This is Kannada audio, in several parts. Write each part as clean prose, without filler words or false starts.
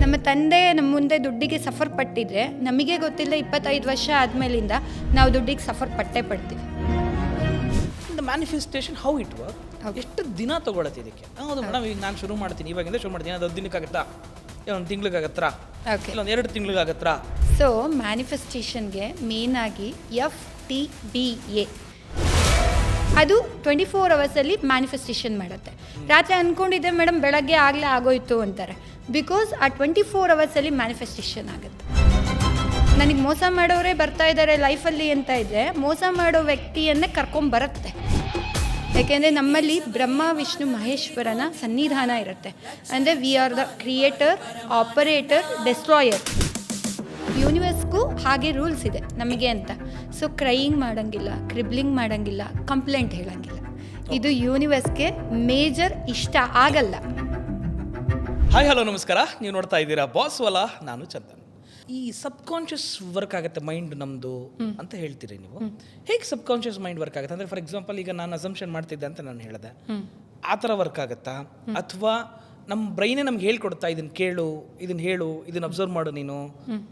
ನಮ್ಮ ತಂದೆ ನಮ್ಮ ಮುಂದೆ ದುಡ್ಡಿಗೆ ಸಫರ್ ಪಟ್ಟಿದ್ರೆ ನಮಗೆ ಗೊತ್ತಿಲ್ಲ 25 ವರ್ಷ ಆದಮೇಲಿಂದ ನಾವು ದುಡ್ಡಿಗೆ ಸಫರ್ ಪಡ್ತೀವಿ. ಮ್ಯಾನಿಫೆಸ್ಟೇಷನ್ ಹೌ ಇಟ್ ವರ್ಕ್, ಎಷ್ಟು ದಿನ ತೊಗೊಳತ್ತೆ ಇದಕ್ಕೆ? ಹೌದು ಮೇಡಮ್, ಈಗ ನಾನು ಶುರು ಮಾಡ್ತೀನಿ, ಇವಾಗಿಂದ ಶುರು ಮಾಡ್ತೀನಿ, ಅದು 10 ದಿನಕ್ಕಾಗತ್ತಾ, ಒಂದು ತಿಂಗ್ಳಿಗಾಗತ್ತಾ, ಇಲ್ಲ ಒಂದು 2 ತಿಂಗ್ಳಿಗಾಗತ್ತಾ? ಸೊ ಮ್ಯಾನಿಫೆಸ್ಟೇಷನ್ಗೆ ಮೇನಾಗಿ FTBA ಅದು 24 ಅವರ್ಸಲ್ಲಿ ಮ್ಯಾನಿಫೆಸ್ಟೇಷನ್ ಮಾಡುತ್ತೆ. ರಾತ್ರಿ ಅಂದ್ಕೊಂಡಿದ್ದೆ ಮೇಡಮ್ ಬೆಳಗ್ಗೆ ಆಗಲೇ ಆಗೋಯ್ತು ಅಂತಾರೆ. ಬಿಕಾಸ್ ಆ 24 ಅವರ್ಸಲ್ಲಿ ಮ್ಯಾನಿಫೆಸ್ಟೇಷನ್ ಆಗುತ್ತೆ. ನನಗೆ ಮೋಸ ಮಾಡೋರೇ ಬರ್ತಾ ಇದ್ದಾರೆ ಲೈಫಲ್ಲಿ ಅಂತ ಇದ್ದರೆ ಮೋಸ ಮಾಡೋ ವ್ಯಕ್ತಿಯನ್ನೇ ಕರ್ಕೊಂಬರುತ್ತೆ. ಯಾಕೆಂದರೆ ನಮ್ಮಲ್ಲಿ ಬ್ರಹ್ಮ ವಿಷ್ಣು ಮಹೇಶ್ವರನ ಸನ್ನಿಧಾನ ಇರುತ್ತೆ. ಅಂದರೆ we are the creator, operator, destroyer. ಯೂನಿವರ್ಸ್ಗೂ ಹಾಗೆ ರೂಲ್ಸ್ ಇದೆ ನಮಗೆ ಅಂತ. ಸೊ ಕ್ರೈಯಿಂಗ್ ಮಾಡೋಂಗಿಲ್ಲ, ಕ್ರಿಬ್ಲಿಂಗ್ ಮಾಡೋಂಗಿಲ್ಲ, ಕಂಪ್ಲೇಂಟ್ ಹೇಳೋಂಗಿಲ್ಲ. ಇದು ಯೂನಿವರ್ಸ್ಗೆ ಮೇಜರ್ ಇಷ್ಟ ಆಗಲ್ಲ. ಹಾಯ್ ಹಲೋ ನಮಸ್ಕಾರ, ನೀವು ನೋಡ್ತಾ ಇದ್ದೀರಾ ಬಾಸ್ ವಾಲಾ, ನಾನು ಚಂದನ್. ಈ ಸಬ್ಕಾನ್ಷಿಯಸ್ ವರ್ಕ್ ಆಗುತ್ತೆ ಮೈಂಡ್ ನಮ್ಮದು ಅಂತ ಹೇಳ್ತೀರಿ ನೀವು. ಹೇಗೆ ಸಬ್ಕಾನ್ಷಿಯಸ್ ಮೈಂಡ್ ವರ್ಕ್ ಆಗುತ್ತೆ? ಅಂದರೆ ಫಾರ್ ಎಕ್ಸಾಂಪಲ್ ಈಗ ನಾನು ಅಸಂಪ್ಷನ್ ಮಾಡ್ತಿದ್ದೆ ಅಂತ ನಾನು ಹೇಳಿದೆ, ಆ ಥರ ವರ್ಕ್ ಆಗುತ್ತಾ? ಅಥವಾ ನಮ್ಮ ಬ್ರೈನೇ ನಮ್ಗೆ ಹೇಳ್ಕೊಡ್ತಾ ಇದನ್ನು ಕೇಳು, ಇದನ್ನು ಹೇಳು, ಇದನ್ನು ಅಬ್ಸರ್ವ್ ಮಾಡು ನೀನು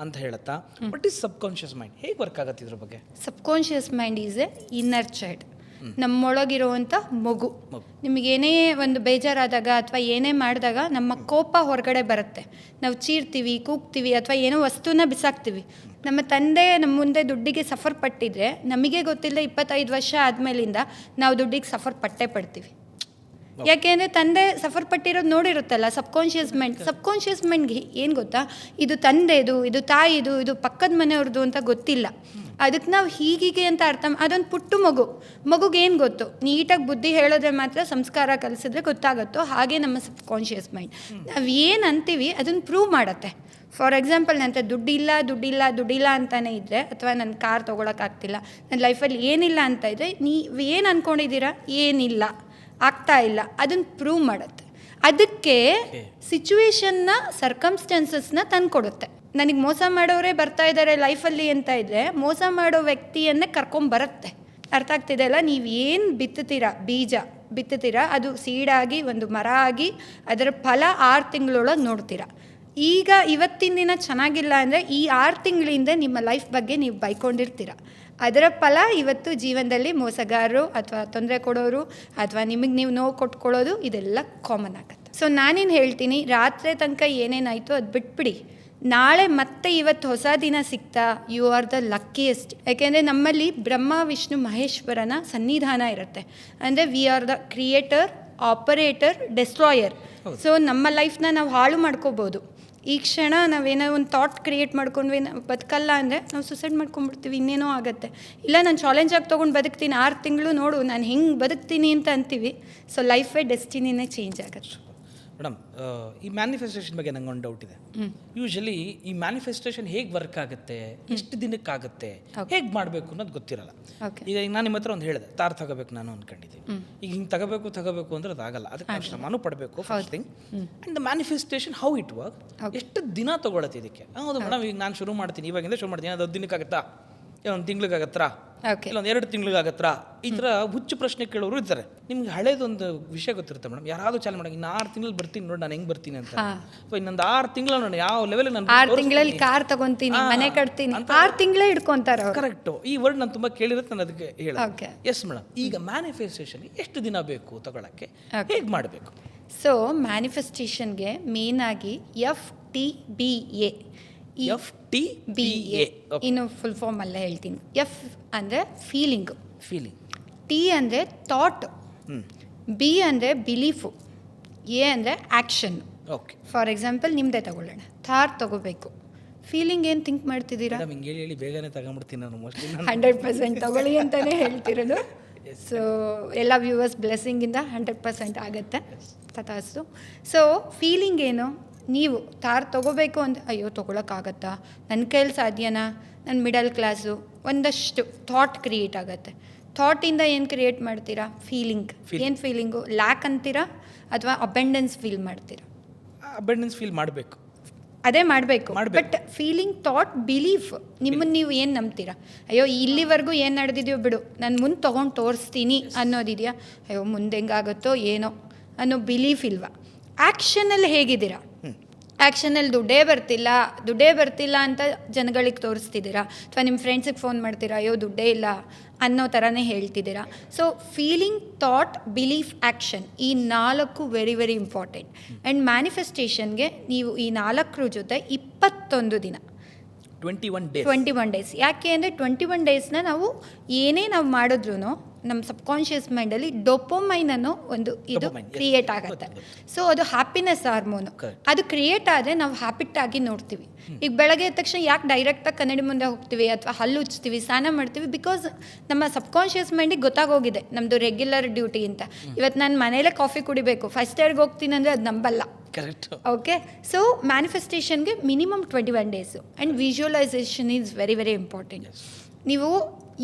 ಅಂತ ಹೇಳುತ್ತಾ? ಬಟ್ ಈಸ್ ಸಬ್ಕಾನ್ಷಿಯಸ್ ಮೈಂಡ್ ಹೇಗೆ ವರ್ಕ್ ಆಗುತ್ತೆ ಇದ್ರ ಬಗ್ಗೆ? Subconscious mind is a inner child, ನಮ್ಮೊಳಗಿರುವಂಥ ಮಗು. ನಿಮಗೇನೇ ಒಂದು ಬೇಜಾರಾದಾಗ ಅಥವಾ ಏನೇ ಮಾಡಿದಾಗ ನಮ್ಮ ಕೋಪ ಹೊರಗಡೆ ಬರುತ್ತೆ. ನಾವು ಚೀರ್ತೀವಿ, ಕೂಗ್ತೀವಿ, ಅಥವಾ ಏನೋ ವಸ್ತುನ ಬಿಸಾಕ್ತೀವಿ. ನಮ್ಮ ತಂದೆ ನಮ್ಮ ಮುಂದೆ ದುಡ್ಡಿಗೆ ಸಫರ್ ಪಟ್ಟಿದ್ರೆ ನಮಗೆ ಗೊತ್ತಿಲ್ಲ 25 ವರ್ಷ ಆದಮೇಲಿಂದ ನಾವು ದುಡ್ಡಿಗೆ ಸಫರ್ ಪಡ್ತೀವಿ. ಯಾಕೆಂದರೆ ತಂದೆ ಸಫರ್ ಪಟ್ಟಿರೋದು ನೋಡಿರುತ್ತಲ್ಲ ಸಬ್ಕಾನ್ಷಿಯಸ್ ಮೈಂಡ್. ಸಬ್ಕಾನ್ಷಿಯಸ್ ಮೈಂಡ್ಗೆ ಏನು ಗೊತ್ತಾ, ಇದು ತಂದೆದು, ಇದು ತಾಯಿದು, ಇದು ಪಕ್ಕದ ಮನೆಯವ್ರದ್ದು ಅಂತ ಗೊತ್ತಿಲ್ಲ. ಅದಕ್ಕೆ ನಾವು ಹೀಗೀಗೆ ಅಂತ ಅರ್ಥ. ಅದೊಂದು ಪುಟ್ಟ ಮಗುಗೆ ಏನು ಗೊತ್ತು? ನೀಟಾಗಿ ಬುದ್ಧಿ ಹೇಳಿದ್ರೆ ಮಾತ್ರ, ಸಂಸ್ಕಾರ ಕಲಿಸಿದ್ರೆ ಗೊತ್ತಾಗುತ್ತೋ ಹಾಗೆ ನಮ್ಮ ಸಬ್ಕಾನ್ಷಿಯಸ್ ಮೈಂಡ್. ನಾವು ಏನು ಅಂತೀವಿ ಅದನ್ನು ಪ್ರೂವ್ ಮಾಡುತ್ತೆ. ಫಾರ್ ಎಕ್ಸಾಂಪಲ್, ನನ್ನ ದುಡ್ಡಿಲ್ಲ ಅಂತಲೇ ಇದ್ದರೆ, ಅಥವಾ ನನ್ನ ಕಾರ್ ತೊಗೊಳಕ್ಕಾಗ್ತಿಲ್ಲ, ನನ್ನ ಲೈಫಲ್ಲಿ ಏನಿಲ್ಲ ಅಂತ ಇದ್ದರೆ, ನೀವು ಏನು ಅಂದ್ಕೊಂಡಿದ್ದೀರಾ, ಏನಿಲ್ಲ, ಆಗ್ತಾ ಇಲ್ಲ, ಅದನ್ನು ಪ್ರೂವ್ ಮಾಡುತ್ತೆ. ಅದಕ್ಕೆ ಸಿಚುವೇಶನ್ನ, ಸರ್ಕಮ್ಸ್ಟೆನ್ಸಸ್ನ ತಂದುಕೊಡುತ್ತೆ. ನನಗೆ ಮೋಸ ಮಾಡೋರೇ ಬರ್ತಾ ಇದ್ದಾರೆ ಲೈಫಲ್ಲಿ ಅಂತ ಇದ್ದರೆ ಮೋಸ ಮಾಡೋ ವ್ಯಕ್ತಿಯನ್ನೇ ಕರ್ಕೊಂಬರುತ್ತೆ. ಅರ್ಥ ಆಗ್ತಿದೆ ಅಲ್ಲ? ನೀವು ಏನು ಬಿತ್ತುತ್ತೀರಾ, ಬೀಜ ಬಿತ್ತುತ್ತೀರಾ, ಅದು ಸೀಡಾಗಿ ಒಂದು ಮರ ಆಗಿ ಅದರ ಫಲ 6 ತಿಂಗಳೊಳಗೆ ನೋಡ್ತೀರಾ. ಈಗ ಇವತ್ತಿನ ದಿನ ಚೆನ್ನಾಗಿಲ್ಲ ಅಂದರೆ ಈ 6 ತಿಂಗಳಿಂದ ನಿಮ್ಮ ಲೈಫ್ ಬಗ್ಗೆ ನೀವು ಬೈಕೊಂಡಿರ್ತೀರ. ಅದರ ಫಲ ಇವತ್ತು ಜೀವನದಲ್ಲಿ ಮೋಸಗಾರರು ಅಥವಾ ತೊಂದರೆ ಕೊಡೋರು ಅಥವಾ ನಿಮಗೆ ನೀವು ನೋವು ಕೊಟ್ಕೊಳ್ಳೋದು ಇದೆಲ್ಲ ಕಾಮನ್ ಆಗುತ್ತೆ. ಸೊ ನಾನೇನು ಹೇಳ್ತೀನಿ, ರಾತ್ರಿ ತನಕ ಏನೇನಾಯಿತು ಅದು ಬಿಟ್ಬಿಡಿ. ನಾಳೆ ಮತ್ತೆ ಇವತ್ತು ಹೊಸ ದಿನ ಸಿಗ್ತಾ, ಯು ಆರ್ ದ ಲಕ್ಕಿಯೆಸ್ಟ್. ಯಾಕೆಂದರೆ ನಮ್ಮಲ್ಲಿ ಬ್ರಹ್ಮ ವಿಷ್ಣು ಮಹೇಶ್ವರನ ಸನ್ನಿಧಾನ ಇರುತ್ತೆ. ಅಂದರೆ we are the creator, operator, destroyer. So ನಮ್ಮ ಲೈಫ್ನ ನಾವು ಹಾಳು ಮಾಡ್ಕೋಬೋದು. ಈ ಕ್ಷಣ ನಾವೇನೋ ಒಂದು ಥಾಟ್ ಕ್ರಿಯೇಟ್ ಮಾಡ್ಕೊಂಡ್ವಿ, ನಾವು ಬದುಕಲ್ಲ ಅಂದರೆ ನಾವು ಸುಸೈಡ್ ಮಾಡ್ಕೊಂಡ್ಬಿಡ್ತೀವಿ, ಇನ್ನೇನೋ ಆಗುತ್ತೆ. ಇಲ್ಲ ನಾನು ಚಾಲೆಂಜಾಗಿ ತೊಗೊಂಡು ಬದುಕ್ತೀನಿ, 6 ತಿಂಗಳು ನೋಡು ನಾನು ಹೆಂಗೆ ಬದುಕ್ತೀನಿ ಅಂತ ಅಂತೀವಿ. ಸೊ ಲೈಫೇ ಡೆಸ್ಟಿನಿನೇ ಚೇಂಜ್ ಆಗುತ್ತೆ. ಮೇಡಮ್, ಈ ಮ್ಯಾನಿಫೆಸ್ಟೇಷನ್ ಬಗ್ಗೆ ನಂಗೆ ಒಂದು ಡೌಟ್ ಇದೆ. ಯೂಶಲಿ ಈ ಮ್ಯಾನಿಫೆಸ್ಟೇಷನ್ ಹೇಗೆ ವರ್ಕ್ ಆಗುತ್ತೆ, ಎಷ್ಟು ದಿನಕ್ಕಾಗುತ್ತೆ, ಹೇಗೆ ಮಾಡಬೇಕು ಅನ್ನೋದು ಗೊತ್ತಿರಲ್ಲ. ಈಗ ನಾನು ನಿಮ್ಮ ಹತ್ರ ಒಂದು ಹೇಳಿದೆ, ತಾರ್ ತಗೋಬೇಕು ನಾನು ಅಂದ್ಕೊಂಡಿದ್ದೀನಿ. ಈಗ ಹಿಂಗೆ ತಗೋಬೇಕು ಅಂದ್ರೆ ಅದಾಗಲ್ಲ. ಅದಕ್ಕೆ ಶ್ರಮನೂ ಪಡಬೇಕು first thing. And the manifestation how it work, ಎಷ್ಟು ದಿನ ತೊಗೊಳತ್ತೆ ಇದಕ್ಕೆ? ಹೌದು ಮೇಡಮ್, ಈಗ ನಾನು ಶುರು ಮಾಡ್ತೀನಿ, ಇವಾಗಿಂದ ಶುರು ಮಾಡ್ತೀನಿ, ಅದು 10 ದಿನಕ್ಕಾಗತ್ತಾ, ಒಂದು ತಿಂಗ್ಳಿಗಾಗತ್ತಾ, ಇಲ್ಲ ಒಂದು 2 ತಿಂಗ್ಳಿಗಾಗತ್ತಾ? ಈ ಥರ ಹುಚ್ಚು ಪ್ರಶ್ನೆ ಕೇಳೋರು ಇರ್ತಾರೆ. ನಿಮ್ಗೆ ಹಳೇದೊಂದು ವಿಷಯ ಗೊತ್ತಿರುತ್ತೆ ಮೇಡಮ್, ಯಾರಾದರೂ ಚಾಲು ಮಾಡೋಕೆ ಇನ್ನು 6 ತಿಂಗಳು ಬರ್ತೀನಿ ನೋಡಿ ನಾನು ಹೆಂಗೆ ಬರ್ತೀನಿ ಅಂತ. ಇನ್ನೊಂದು 6 ತಿಂಗಳು ನೋಡಿ ಯಾವ ಲೆವೆಲ್ ನಾನು 6 ತಿಂಗಳಲ್ಲಿ ಕಾರ್ ತಗೊಂತೀನಿ, ಮನೆ ಕಟ್ತೀನಿ, 6 ತಿಂಗಳೇ ಇಟ್ಕೊಂತಾರೆ. ಕರೆಕ್ಟು, ಈ ವರ್ಡ್ ನಾನು ತುಂಬ ಕೇಳಿರುತ್ತೆ, ನಾನು ಅದಕ್ಕೆ ಹೇಳ. ಎಸ್ ಮೇಡಮ್, ಈಗ ಮ್ಯಾನಿಫೆಸ್ಟೇಷನ್ ಎಷ್ಟು ದಿನ ಬೇಕು ತಗೊಳಕ್ಕೆ, ಹೇಗೆ ಮಾಡಬೇಕು? ಸೊ ಮ್ಯಾನಿಫೆಸ್ಟೇಷನ್ಗೆ ಮೇನಾಗಿ FTBA. FTBA ಇನ್ನು ಫುಲ್ ಫಾರ್ಮ್ ಅಲ್ಲೇ ಹೇಳ್ತೀನಿ. F ಅಂದರೆ ಫೀಲಿಂಗ್, T ಅಂದರೆ ಥಾಟ್, B ಅಂದರೆ ಬಿಲೀಫು, A ಅಂದರೆ ಆ್ಯಕ್ಷನ್. ಫಾರ್ ಎಕ್ಸಾಂಪಲ್ ನಿಮ್ಮದೇ ತಗೊಳ್ಳೋಣ, ಥಾರ್ ತಗೋಬೇಕು. ಫೀಲಿಂಗ್ ಏನು ಥಿಂಕ್ ಮಾಡ್ತಿದ್ದೀರಾ? ಹೇಳಿ ಬೇಗನೆ ತಗೊಂಡ್ಬಿಡ್ತೀನಿ ನಾನು, ಮೋಸ್ಟ್ಲಿ 100% ತಗೊಳ್ಳಿ ಅಂತಲೇ ಹೇಳ್ತಿರೋದು. ಸೊ ಎಲ್ಲ ವ್ಯೂವರ್ಸ್ ಬ್ಲೆಸ್ಸಿಂಗಿಂದ 100% ಆಗುತ್ತೆ, ತಥಾಸ್ತು. ಸೊ ಫೀಲಿಂಗ್ ಏನು? ನೀವು ತಾರ್ ತೊಗೋಬೇಕು ಅಂತ, ಅಯ್ಯೋ ತೊಗೊಳಕ್ಕಾಗತ್ತಾ, ನನ್ನ ಕೈಯಲ್ಲಿ ಸಾಧ್ಯನಾ, ನನ್ನ ಮಿಡಲ್ ಕ್ಲಾಸು, ಒಂದಷ್ಟು ಥಾಟ್ ಕ್ರಿಯೇಟ್ ಆಗುತ್ತೆ. ಥಾಟಿಂದ ಏನು ಕ್ರಿಯೇಟ್ ಮಾಡ್ತೀರಾ? ಫೀಲಿಂಗ್. ಏನು ಫೀಲಿಂಗು? ಲ್ಯಾಕ್ ಅಂತೀರಾ ಅಥವಾ ಅಬೆಂಡೆನ್ಸ್ ಫೀಲ್ ಮಾಡ್ತೀರಾ? ಅಬೆಂಡೆನ್ಸ್ ಫೀಲ್ ಮಾಡಬೇಕು, ಅದೇ ಮಾಡಬೇಕು. ಬಟ್ ಫೀಲಿಂಗ್, ಥಾಟ್, ಬಿಲೀಫ್, ನಿಮ್ಮನ್ನು ನೀವು ಏನು ನಂಬ್ತೀರಾ? ಅಯ್ಯೋ ಇಲ್ಲಿವರೆಗೂ ಏನು ನಡೆದಿದೆಯೋ ಬಿಡು, ನಾನು ಮುಂದೆ ತೊಗೊಂಡು ತೋರಿಸ್ತೀನಿ ಅನ್ನೋದಿದೆಯಾ? ಅಯ್ಯೋ ಮುಂದೆ ಹೆಂಗಾಗುತ್ತೋ ಏನೋ ಅನ್ನೋ ಬಿಲೀಫ್ ಇಲ್ವಾ? ಆ್ಯಕ್ಷನಲ್ಲಿ ಹೇಗಿದ್ದೀರಾ? ಆ್ಯಕ್ಷನಲ್ಲಿ ದುಡ್ಡೇ ಬರ್ತಿಲ್ಲ ಅಂತ ಜನಗಳಿಗೆ ತೋರಿಸ್ತಿದ್ದೀರಾ, ಅಥವಾ ನಿಮ್ಮ ಫ್ರೆಂಡ್ಸಿಗೆ ಫೋನ್ ಮಾಡ್ತೀರಾ, ಅಯ್ಯೋ ದುಡ್ಡೇ ಇಲ್ಲ ಅನ್ನೋ ಥರನೇ ಹೇಳ್ತಿದ್ದೀರಾ. So feeling, thought, belief, action, ಈ 4 ವೆರಿ ವೆರಿ ಇಂಪಾರ್ಟೆಂಟ್. ಆ್ಯಂಡ್ ಮ್ಯಾನಿಫೆಸ್ಟೇಷನ್ಗೆ ನೀವು ಈ 4 ಜೊತೆ 21 ದಿನ 21 ಡೇಸ್. ಯಾಕೆ ಅಂದರೆ 21 ಡೇಸ್ನ ನಾವು ಏನೇ ನಾವು ಮಾಡಿದ್ರೂ ನಮ್ಮ ಸಬ್ಕಾನ್ಷಿಯಸ್ ಮೈಂಡಲ್ಲಿ ಡೋಪೋಮೈನ್ ಅನ್ನೋ ಒಂದು ಇದು ಕ್ರಿಯೇಟ್ ಆಗುತ್ತೆ. ಸೊ ಅದು ಹ್ಯಾಪಿನೆಸ್ ಹಾರ್ಮೋನು. ಅದು ಕ್ರಿಯೇಟ್ ಆದರೆ ನಾವು ಹ್ಯಾಬಿಟ್ ಆಗಿ ನೋಡ್ತೀವಿ. ಈಗ ಬೆಳಗ್ಗೆ ಎದ್ದ ತಕ್ಷಣ ಯಾಕೆ ಡೈರೆಕ್ಟಾಗಿ ಕನ್ನಡಿ ಮುಂದೆ ಹೋಗ್ತೀವಿ ಅಥವಾ ಹಲ್ಲು ಉಜ್ತೀವಿ, ಸ್ನಾನ ಮಾಡ್ತೀವಿ? ಬಿಕಾಸ್ ನಮ್ಮ ಸಬ್ಕಾನ್ಷಿಯಸ್ ಮೈಂಡಿಗೆ ಗೊತ್ತಾಗೋಗಿದೆ ನಮ್ಮದು ರೆಗ್ಯುಲರ್ ಡ್ಯೂಟಿ ಅಂತ. ಇವತ್ತು ನಾನು ಮನೇಲೇ ಕಾಫಿ ಕುಡಿಬೇಕು, 5 ಸ್ಟಾರ್ಗೆ ಹೋಗ್ತೀನಿ ಅಂದರೆ ಅದು ನಂಬಲ್ಲ. ಓಕೆ, ಸೊ ಮ್ಯಾನಿಫೆಸ್ಟೇಷನ್ಗೆ minimum 21 days. And visualization is very very important. ನೀವು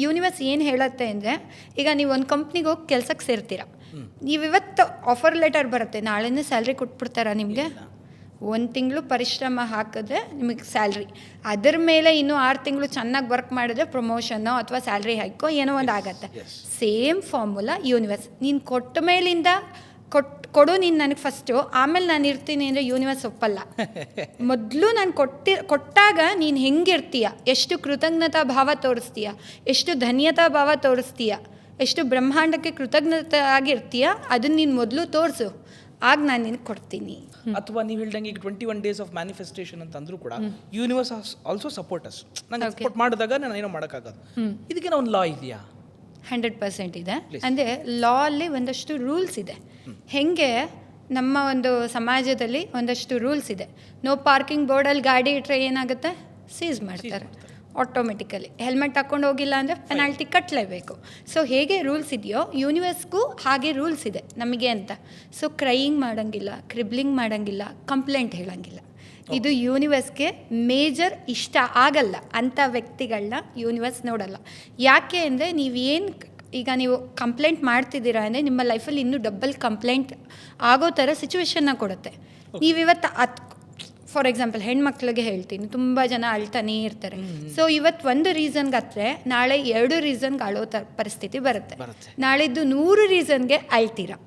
ಯೂನಿವರ್ಸ್ ಏನು ಹೇಳುತ್ತೆ ಅಂದರೆ, ಈಗ ನೀವು ಒಂದು ಕಂಪ್ನಿಗೆ ಹೋಗಿ ಕೆಲಸಕ್ಕೆ ಸೇರ್ತೀರಾ, ನೀವು ಇವತ್ತು ಆಫರ್ ಲೆಟರ್ ಬರುತ್ತೆ, ನಾಳೆನೇ ಸ್ಯಾಲ್ರಿ ಕೊಟ್ಬಿಡ್ತಾರಾ ನಿಮಗೆ? 1 ತಿಂಗಳು ಪರಿಶ್ರಮ ಹಾಕಿದ್ರೆ ನಿಮಗೆ ಸ್ಯಾಲ್ರಿ, ಅದರ ಮೇಲೆ ಇನ್ನೂ 6 ತಿಂಗಳು ಚೆನ್ನಾಗಿ ವರ್ಕ್ ಮಾಡಿದ್ರೆ ಪ್ರಮೋಷನ್ನೋ ಅಥವಾ ಸ್ಯಾಲ್ರಿ ಹೈಕೋ ಏನೋ ಒಂದು ಆಗತ್ತೆ. Same formula universe. ನೀನು ಕೊಟ್ಟ ಮೇಲಿಂದ ಕೊಡು ನೀನು ನನಗೆ ಫಸ್ಟು, ಆಮೇಲೆ ನಾನು ಇರ್ತೀನಿ ಅಂದರೆ ಯೂನಿವರ್ಸ್ ಒಪ್ಪಲ್ಲ. ಮೊದಲು ನಾನು ಕೊಟ್ಟಾಗ ನೀನು ಹೆಂಗಿರ್ತೀಯ, ಎಷ್ಟು ಕೃತಜ್ಞತಾ ಭಾವ ತೋರಿಸ್ತೀಯ, ಎಷ್ಟು ಧನ್ಯತಾ ಭಾವ ತೋರಿಸ್ತೀಯ, ಎಷ್ಟು ಬ್ರಹ್ಮಾಂಡಕ್ಕೆ ಕೃತಜ್ಞತೆ ಆಗಿರ್ತೀಯ, ಅದನ್ನು ನೀನು ಮೊದಲು ತೋರಿಸು, ಆಗ ನಾನು ನಿನಗೆ ಕೊಡ್ತೀನಿ. ಅಥವಾ ನೀವು ಹೇಳ್ದಂಗೆ ಈಗ 21 ಡೇಸ್ ಆಫ್ ಮ್ಯಾನಿಫೆಸ್ಟೇಷನ್ ಅಂತ ಅಂದ್ರೂ ಕೂಡ ಯೂನಿವರ್ಸ್ ಆಲ್ಸೋ ಸಪೋರ್ಟ್ ಅಸ್. ನನಗೆ ಸಪೋರ್ಟ್ ಮಾಡಿದಾಗ ನಾನು ಏನೋ ಮಾಡೋಕ್ಕಾಗೋದು. ಇದಕ್ಕೆ ಒಂದು ಲಾ ಇದೆಯಾ? 100% ಇದೆ. ಅಂದರೆ ಲಾ ಅಲ್ಲಿ ಒಂದಷ್ಟು ರೂಲ್ಸ್ ಇದೆ. ಹೆಂಗೆ ನಮ್ಮ ಒಂದು ಸಮಾಜದಲ್ಲಿ ಒಂದಷ್ಟು ರೂಲ್ಸ್ ಇದೆ. ನೋ ಪಾರ್ಕಿಂಗ್ ಬೋರ್ಡಲ್ಲಿ ಗಾಡಿ ಇಟ್ಟರೆ ಏನಾಗುತ್ತೆ? ಸೀಸ್ ಮಾಡ್ತಾರೆ ಆಟೋಮೆಟಿಕಲಿ. ಹೆಲ್ಮೆಟ್ ಹಾಕ್ಕೊಂಡು ಹೋಗಿಲ್ಲ ಅಂದರೆ ಪೆನಾಲ್ಟಿ ಕಟ್ಟಲೇಬೇಕು. ಸೊ ಹೇಗೆ ರೂಲ್ಸ್ ಇದೆಯೋ ಯೂನಿವರ್ಸ್ಗೂ ಹಾಗೆ ರೂಲ್ಸ್ ಇದೆ ನಮಗೆ ಅಂತ. ಸೊ ಕ್ರೈಯಿಂಗ್ ಮಾಡೋಂಗಿಲ್ಲ, ಕ್ರಿಬ್ಲಿಂಗ್ ಮಾಡೋಂಗಿಲ್ಲ, ಕಂಪ್ಲೇಂಟ್ ಹೇಳೋಂಗಿಲ್ಲ. ಇದು ಯೂನಿವರ್ಸ್ಗೆ ಮೇಜರ್ ಇಷ್ಟ ಆಗಲ್ಲ. ಅಂಥ ವ್ಯಕ್ತಿಗಳನ್ನ ಯೂನಿವರ್ಸ್ ನೋಡಲ್ಲ. ಯಾಕೆ ಅಂದರೆ ಈಗ ನೀವು ಕಂಪ್ಲೇಂಟ್ ಮಾಡ್ತಿದ್ದೀರಾ ಅಂದರೆ ನಿಮ್ಮ ಲೈಫಲ್ಲಿ ಇನ್ನೂ ಡಬಲ್ ಕಂಪ್ಲೇಂಟ್ ಆಗೋ ಥರ ಸಿಚುವೇಶನ್ನ ಕೊಡುತ್ತೆ. ನೀವಿವತ್ತು ಫಾರ್ ಎಕ್ಸಾಂಪಲ್ ಹೆಣ್ಮಕ್ಳಿಗೆ ಹೇಳ್ತೀನಿ, ತುಂಬ ಜನ ಅಳ್ತಾನೇ ಇರ್ತಾರೆ. ಸೊ ಇವತ್ತು ಒಂದು ರೀಸನ್ಗೆ ಹತ್ತಿರ ನಾಳೆ 2 ರೀಸನ್ಗೆ ಅಳೋ ಪರಿಸ್ಥಿತಿ ಬರುತ್ತೆ. ನಾಳಿದ್ದು 100 ರೀಸನ್ಗೆ ಅಳ್ತೀರಾ.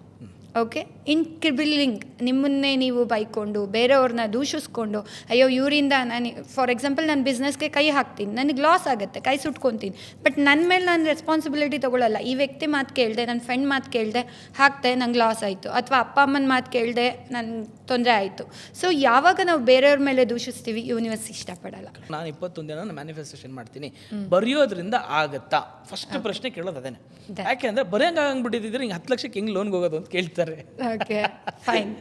ಓಕೆ, ಇನ್ ಕ್ರಿಬ್ಲಿಂಗ್, ನಿಮ್ಮನ್ನೇ ನೀವು ಬೈಕೊಂಡು ಬೇರೆಯವ್ರನ್ನ ದೂಷಿಸ್ಕೊಂಡು, ಅಯ್ಯೋ ಇವರಿಂದ ನಾನು ಫಾರ್ ಎಕ್ಸಾಂಪಲ್ ನಾನು ಬಿಸ್ನೆಸ್ಗೆ ಕೈ ಹಾಕ್ತೀನಿ, ನನಗೆ ಲಾಸ್ ಆಗುತ್ತೆ, ಕೈ ಸುಟ್ಕೊತೀನಿ, ಬಟ್ ನನ್ನ ಮೇಲೆ ನಾನು ರೆಸ್ಪಾನ್ಸಿಬಿಲಿಟಿ ತೊಗೊಳ್ಳಲ್ಲ. ಈ ವ್ಯಕ್ತಿ ಮಾತು ಕೇಳಿದೆ, ನನ್ನ ಫ್ರೆಂಡ್ ಮಾತು ಕೇಳಿದೆ, ಹಾಕ್ತೆ, ನಂಗೆ ಲಾಸ್ ಆಯಿತು, ಅಥವಾ ಅಪ್ಪ ಅಮ್ಮನ ಮಾತು ಕೇಳಿದೆ, ನನಗೆ ತೊಂದರೆ ಆಯಿತು. ಸೊ ಯಾವಾಗ ನಾವು ಬೇರೆಯವ್ರ ಮೇಲೆ ದೂಷಿಸ್ತೀವಿ, ಯೂನಿವರ್ಸ್ ಇಷ್ಟಪಡಲ್ಲ. ನಾನು 21 ದಿನ ಮ್ಯಾನಿಫೆಸ್ಟೇಷನ್ ಮಾಡ್ತೀನಿ, ಬರೆಯೋದ್ರಿಂದ ಆಗತ್ತಾ? ಫಸ್ಟ್ ಪ್ರಶ್ನೆ ಕೇಳೋದು ಅದೇನೆ. ಯಾಕೆಂದ್ರೆ ಬರೆಯಂಗೆ ಆಗ್ಬಿಟ್ಟಿದ್ರೆ ಹಿಂಗೆ 10 ಲಕ್ಷಕ್ಕೆ ಹೆಂಗೆ ಲೋನ್ಗೆ ಹೋಗೋದು ಅಂತ ಕೇಳ್ತಾರೆ. Okay, fine.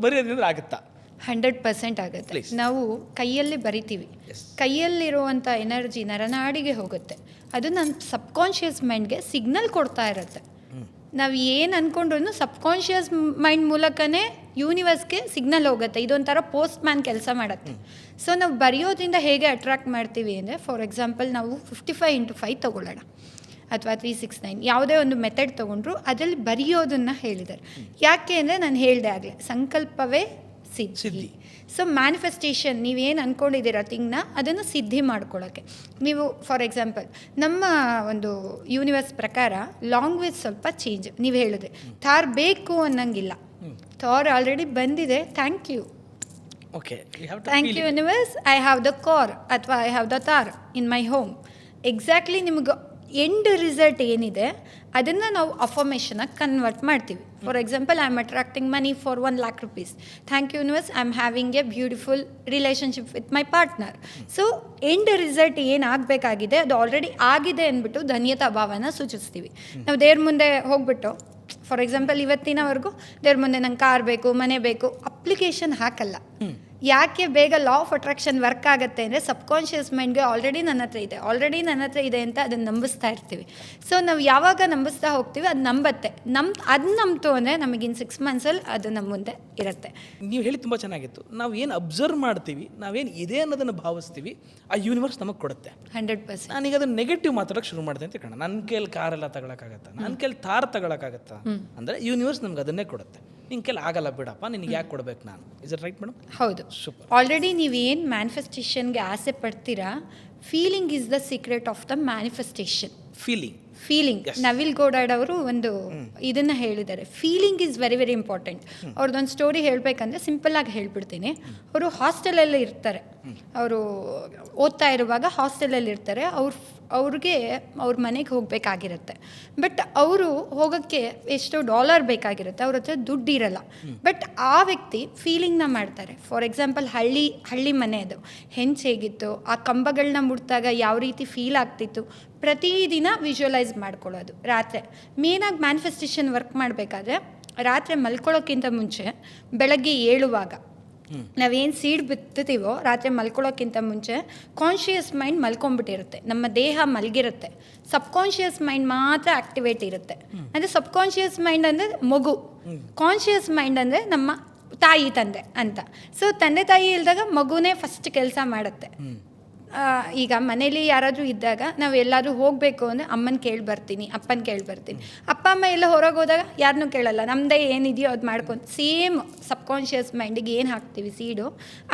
ಬರೆಯೋದ್ರಿಂದ ಆಗುತ್ತಾ? 100% ಆಗುತ್ತೆ. ನಾವು ಕೈಯಲ್ಲಿ ಬರಿತೀವಿ, ಕೈಯಲ್ಲಿರುವಂಥ ಎನರ್ಜಿ ನರನಾಡಿಗೆ ಹೋಗುತ್ತೆ. ಅದು ನನ್ನ ಸಬ್ಕಾನ್ಷಿಯಸ್ ಮೈಂಡ್ಗೆ ಸಿಗ್ನಲ್ ಕೊಡ್ತಾ ಇರುತ್ತೆ. ನಾವು ಏನು ಅಂದ್ಕೊಂಡ್ರೂ ಸಬ್ಕಾನ್ಷಿಯಸ್ ಮೈಂಡ್ ಮೂಲಕನೇ ಯೂನಿವರ್ಸ್ಗೆ ಸಿಗ್ನಲ್ ಹೋಗುತ್ತೆ. ಇದೊಂಥರ ಪೋಸ್ಟ್ ಮ್ಯಾನ್ ಕೆಲಸ ಮಾಡುತ್ತೆ. ಸೊ ನಾವು ಬರೆಯೋದ್ರಿಂದ ಹೇಗೆ ಅಟ್ರಾಕ್ಟ್ ಮಾಡ್ತೀವಿ ಅಂದರೆ, ಫಾರ್ ಎಕ್ಸಾಂಪಲ್ ನಾವು 55x5 ತೊಗೊಳ್ಳೋಣ, ಅಥವಾ 369, ಯಾವುದೇ ಒಂದು ಮೆಥಡ್ ತೊಗೊಂಡ್ರು ಅದರಲ್ಲಿ ಬರೆಯೋದನ್ನು ಹೇಳಿದ್ದಾರೆ. ಯಾಕೆ ಅಂದರೆ ನಾನು ಹೇಳಿದೆ ಆಗಲೇ, ಸಂಕಲ್ಪವೇ ಸಿದ್ಧಿ. ಸೊ ಮ್ಯಾನಿಫೆಸ್ಟೇಷನ್, ನೀವೇನು ಅಂದ್ಕೊಂಡಿದ್ದೀರ ಥಿಂಗ್ನ ಅದನ್ನು ಸಿದ್ಧಿ ಮಾಡ್ಕೊಳ್ಳೋಕ್ಕೆ. ನೀವು ಫಾರ್ ಎಕ್ಸಾಂಪಲ್ ನಮ್ಮ ಒಂದು ಯೂನಿವರ್ಸ್ ಪ್ರಕಾರ ಲ್ಯಾಂಗ್ವೇಜ್ ಸ್ವಲ್ಪ ಚೇಂಜ್. ನೀವು ಹೇಳಿದ್ರೆ ಥಾರ್ ಬೇಕು ಅನ್ನಂಗಿಲ್ಲ, ಥಾರ್ ಆಲ್ರೆಡಿ ಬಂದಿದೆ, thank you. Okay, thank you universe, I have the car ಅಥವಾ I have the Thar in my home. Exactly ನಿಮ್ಗೆ ಎಂಡ್ ರಿಸಲ್ಟ್ ಏನಿದೆ ಅದನ್ನು ನಾವು ಅಫರ್ಮೇಷನಾಗಿ ಕನ್ವರ್ಟ್ ಮಾಡ್ತೀವಿ. For example, I am attracting money for 1 lakh rupees. Thank you universe, I am having a beautiful relationship with my partner. So end result ಏನಾಗಬೇಕಾಗಿದೆ ಅದು ಆಲ್ರೆಡಿ ಆಗಿದೆ ಅಂದ್ಬಿಟ್ಟು ಧನ್ಯತಾ ಭಾವನ ಸೂಚಿಸ್ತೀವಿ. ನಾವು ದೇವ್ರ ಮುಂದೆ ಹೋಗ್ಬಿಟ್ಟು, ಫಾರ್ ಎಕ್ಸಾಂಪಲ್ ಇವತ್ತಿನವರೆಗೂ ದೇವ್ರ ಮುಂದೆ ನಂಗೆ ಕಾರ್ ಬೇಕು, ಮನೆ ಬೇಕು, ಅಪ್ಲಿಕೇಶನ್ ಹಾಕಲ್ಲ. ಯಾಕೆ ಬೇಗ ಲಾ ಆಫ್ ಅಟ್ರಾಕ್ಷನ್ ವರ್ಕ್ ಆಗುತ್ತೆ ಅಂದರೆ, ಸಬ್ಕಾನ್ಷಿಯಸ್ ಮೈಂಡ್ಗೆ ಆಲ್ರೆಡಿ ನನ್ನ ಹತ್ರ ಇದೆ ಅಂತ ಅದನ್ನು ನಂಬಿಸ್ತಾ ಇರ್ತೀವಿ. ಸೊ ನಾವು ಯಾವಾಗ ನಂಬಿಸ್ತಾ ಹೋಗ್ತೀವಿ ಅದು ನಂಬತ್ತೆ. ಅದು ನಂಬ್ತು ಅಂದರೆ ನಮಗಿನ್ 6 ಮಂತ್ಸಲ್ಲಿ ಅದು ನಮ್ಮ ಮುಂದೆ ಇರುತ್ತೆ. ನೀವು ಹೇಳಿ ತುಂಬ ಚೆನ್ನಾಗಿತ್ತು. ನಾವು ಏನು ಅಬ್ಸರ್ವ್ ಮಾಡ್ತೀವಿ, ನಾವೇನು ಇದೆ ಅನ್ನೋದನ್ನು ಭಾವಿಸ್ತೀವಿ, ಆ ಯೂನಿವರ್ಸ್ ನಮಗೆ ಕೊಡುತ್ತೆ. 100%. ನಾನೀಗ ಅದನ್ನು ನೆಗೆಟಿವ್ ಮಾತಾಡೋಕ್ಕೆ ಶುರು ಮಾಡಿದೆ ಅಂತ ಕಾರಣ, ನನ್ನ ಕೈಲಿ ಕಾರೆಲ್ಲ ತಗೊಳಕ್ಕಾಗತ್ತಾ, ನನ್ನ ಕೈಲಿ ಥಾರ್ ತಗೊಳಕ್ಕಾಗತ್ತಾ ಅಂದರೆ ಯೂನಿವರ್ಸ್ ನಮ್ಗೆ ಅದನ್ನೇ ಕೊಡುತ್ತೆ. ನಿನ್ನ ಕೈಲಿ ಆಗಲ್ಲ ಬಿಡಪ್ಪ, ನಿನಗೆ ಯಾಕೆ ಕೊಡ್ಬೇಕು ನಾನು. Is it right madam? ಹೌದು. ಸೂಪರ್. ಆಲ್ರೆಡಿ ನೀವೇನು ಮ್ಯಾನಿಫೆಸ್ಟೇಷನ್ಗೆ ಆಸೆ ಪಡ್ತೀರಾ, feeling is the secret of the manifestation. Feeling. Neville Goddard ಅವರು ಒಂದು ಇದನ್ನ ಹೇಳಿದ್ದಾರೆ, feeling is very very important. ಅವ್ರದ್ದೊಂದು ಸ್ಟೋರಿ ಹೇಳಬೇಕಂದ್ರೆ ಸಿಂಪಲ್ಲಾಗಿ ಹೇಳ್ಬಿಡ್ತೀನಿ. ಅವರು ಹಾಸ್ಟೆಲಲ್ಲಿ ಇರ್ತಾರೆ, ಅವರು ಓದ್ತಾ ಇರುವಾಗ ಹಾಸ್ಟೆಲಲ್ಲಿ ಇರ್ತಾರೆ. ಅವ್ರಿಗೆ ಅವ್ರ ಮನೆಗೆ ಹೋಗಬೇಕಾಗಿರುತ್ತೆ. ಬಟ್ ಅವರು ಹೋಗೋಕ್ಕೆ ಎಷ್ಟೋ $1 ಬೇಕಾಗಿರುತ್ತೆ, ಅವ್ರ ಹತ್ರ ದುಡ್ಡು ಇರಲ್ಲ. ಬಟ್ ಆ ವ್ಯಕ್ತಿ ಫೀಲಿಂಗ್ನ ಮಾಡ್ತಾರೆ. ಫಾರ್ ಎಕ್ಸಾಂಪಲ್ ಹಳ್ಳಿ ಮನೆ ಅದು, ಹೆಂಚು ಹೇಗಿತ್ತು, ಆ ಕಂಬಗಳನ್ನ ಮುಟ್ಟಾಗ ಯಾವ ರೀತಿ ಫೀಲ್ ಆಗ್ತಿತ್ತು, ಪ್ರತಿದಿನ ವಿಜುವಲೈಸ್ ಮಾಡ್ಕೊಳ್ಳೋದು. ರಾತ್ರಿ ಮೇನಾಗಿ ಮ್ಯಾನಿಫೆಸ್ಟೇಷನ್ ವರ್ಕ್ ಮಾಡಬೇಕಾದ್ರೆ ರಾತ್ರಿ ಮಲ್ಕೊಳ್ಳೋಕ್ಕಿಂತ ಮುಂಚೆ ಬೆಳಗ್ಗೆ ಏಳುವಾಗ ನಾವೇನು ಸೀಡ್ ಬಿತ್ತೀವೋ ರಾತ್ರಿ ಮಲ್ಕೊಳ್ಳೋಕ್ಕಿಂತ ಮುಂಚೆ ಕಾನ್ಷಿಯಸ್ ಮೈಂಡ್ ಮಲ್ಕೊಂಡ್ಬಿಟ್ಟಿರುತ್ತೆ, ನಮ್ಮ ದೇಹ ಮಲಗಿರುತ್ತೆ, ಸಬ್ಕಾನ್ಷಿಯಸ್ ಮೈಂಡ್ ಮಾತ್ರ ಆ್ಯಕ್ಟಿವೇಟ್ ಇರುತ್ತೆ. ಅಂದರೆ ಸಬ್ಕಾನ್ಷಿಯಸ್ ಮೈಂಡ್ ಅಂದರೆ ಮಗು, ಕಾನ್ಷಿಯಸ್ ಮೈಂಡ್ ಅಂದರೆ ನಮ್ಮ ತಾಯಿ ತಂದೆ ಅಂತ. ಸೊ ತಂದೆ ತಾಯಿ ಇಲ್ದಾಗ ಮಗುನೇ ಫಸ್ಟ್ ಕೆಲಸ ಮಾಡುತ್ತೆ. ಈಗ ಮನೇಲಿ ಯಾರಾದರೂ ಇದ್ದಾಗ ನಾವು ಎಲ್ಲಾದರೂ ಹೋಗಬೇಕು ಅಂದರೆ ಅಮ್ಮನ ಕೇಳಿ ಬರ್ತೀನಿ, ಅಪ್ಪನ ಕೇಳಿ ಬರ್ತೀನಿ. ಅಪ್ಪ ಅಮ್ಮ ಎಲ್ಲ ಹೊರಗೆ ಹೋದಾಗ ಯಾರನ್ನೂ ಕೇಳಲ್ಲ, ನಮ್ಮದೇ ಏನಿದೆಯೋ ಅದು ಮಾಡ್ಕೊಂಡು ಸೇಮ್ ಸಬ್ಕಾನ್ಷಿಯಸ್ ಮೈಂಡಿಗೆ ಏನು ಹಾಕ್ತೀವಿ ಸೀಡು,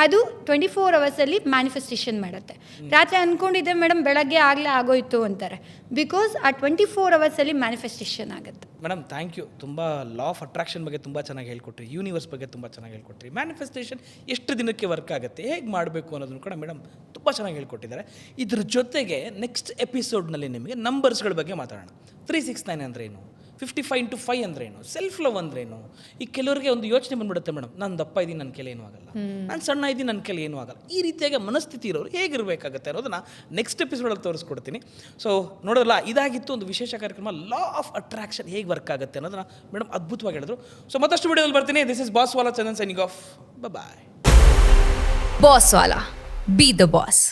ಅದು 24 ಅವರ್ಸಲ್ಲಿ ಮ್ಯಾನಿಫೆಸ್ಟೇಷನ್ ಮಾಡುತ್ತೆ. ರಾತ್ರಿ ಅಂದ್ಕೊಂಡಿದ್ದೆ ಮೇಡಮ್ ಬೆಳಗ್ಗೆ ಆಗಲೇ ಆಗೋಯ್ತು ಅಂತಾರೆ, ಬಿಕಾಸ್ ಆ 24 ಅವರ್ಸಲ್ಲಿ ಮ್ಯಾನಿಫೆಸ್ಟೇಷನ್ ಆಗುತ್ತೆ. Madam thank you. ತುಂಬ ಲಾ ಆಫ್ ಅಟ್ರಾಕ್ಷನ್ ಬಗ್ಗೆ ತುಂಬ ಚೆನ್ನಾಗಿ ಹೇಳ್ಕೊಟ್ರಿ, ಯೂನಿವರ್ಸ್ ಬಗ್ಗೆ ತುಂಬ ಚೆನ್ನಾಗಿ ಹೇಳ್ಕೊಟ್ರಿ, ಮ್ಯಾನಿಫೆಸ್ಟೇಷನ್ ಎಷ್ಟು ದಿನಕ್ಕೆ ವರ್ಕ್ ಆಗುತ್ತೆ, ಹೇಗೆ ಮಾಡಬೇಕು ಅನ್ನೋದನ್ನು ಕೂಡ ಮೇಡಮ್ ತುಂಬ ಚೆನ್ನಾಗಿ ಹೇಳ್ಕೊಟ್ಟಿದ್ದಾರೆ. ಇದ್ರ ಜೊತೆಗೆ ನೆಕ್ಸ್ಟ್ ಎಪಿಸೋಡ್ನಲ್ಲಿ ನಿಮಗೆ ನಂಬರ್ಸ್ಗಳ ಬಗ್ಗೆ ಮಾತಾಡೋಣ. 369 ಅಂದ್ರೇನು, 55 × 5 ಅಂದ್ರೇನು, ಸೆಲ್ಫ್ ಲವ್ ಅಂದ್ರೇನು. ಈ ಕೆಲವರಿಗೆ ಒಂದು ಯೋಚನೆ ಬಂದ್ಬಿಡುತ್ತೆ ಮೇಡಮ್, ನಾನು ದಪ್ಪ ಇದ್ದೀನಿ, ನನ್ನ ಕೆಲ ಏನೂ ಆಗಲ್ಲ, ನಾನು ಸಣ್ಣ ಇದ್ದೀನಿ, ನನ್ನ ಕೆಲ ಏನೂ ಆಗಲ್ಲ. ಈ ರೀತಿಯಾಗಿ ಮನಸ್ಥಿತಿ ಇರೋರು ಹೇಗಿರಬೇಕಾಗತ್ತೆ ಅನ್ನೋದನ್ನು ನೆಕ್ಸ್ಟ್ ಎಪಿಸೋಡಲ್ಲಿ ತೋರಿಸ್ಕೊಡ್ತೀನಿ. ಸೊ ನೋಡೋಲ್ಲ, ಇದಾಗಿತ್ತು ಒಂದು ವಿಶೇಷ ಕಾರ್ಯಕ್ರಮ, ಲಾ ಆಫ್ ಅಟ್ರಾಕ್ಷನ್ ಹೇಗೆ ವರ್ಕ್ ಆಗುತ್ತೆ ಅನ್ನೋದನ್ನ ಮೇಡಮ್ ಅದ್ಭುತವಾಗಿ ಹೇಳಿದ್ರು. ಸೊ ಮತ್ತಷ್ಟು ವಿಡಿಯೋದಲ್ಲಿ ಬರ್ತೀನಿ. This is boss wala Chandan signing off. Bye. Boss wala, be the boss.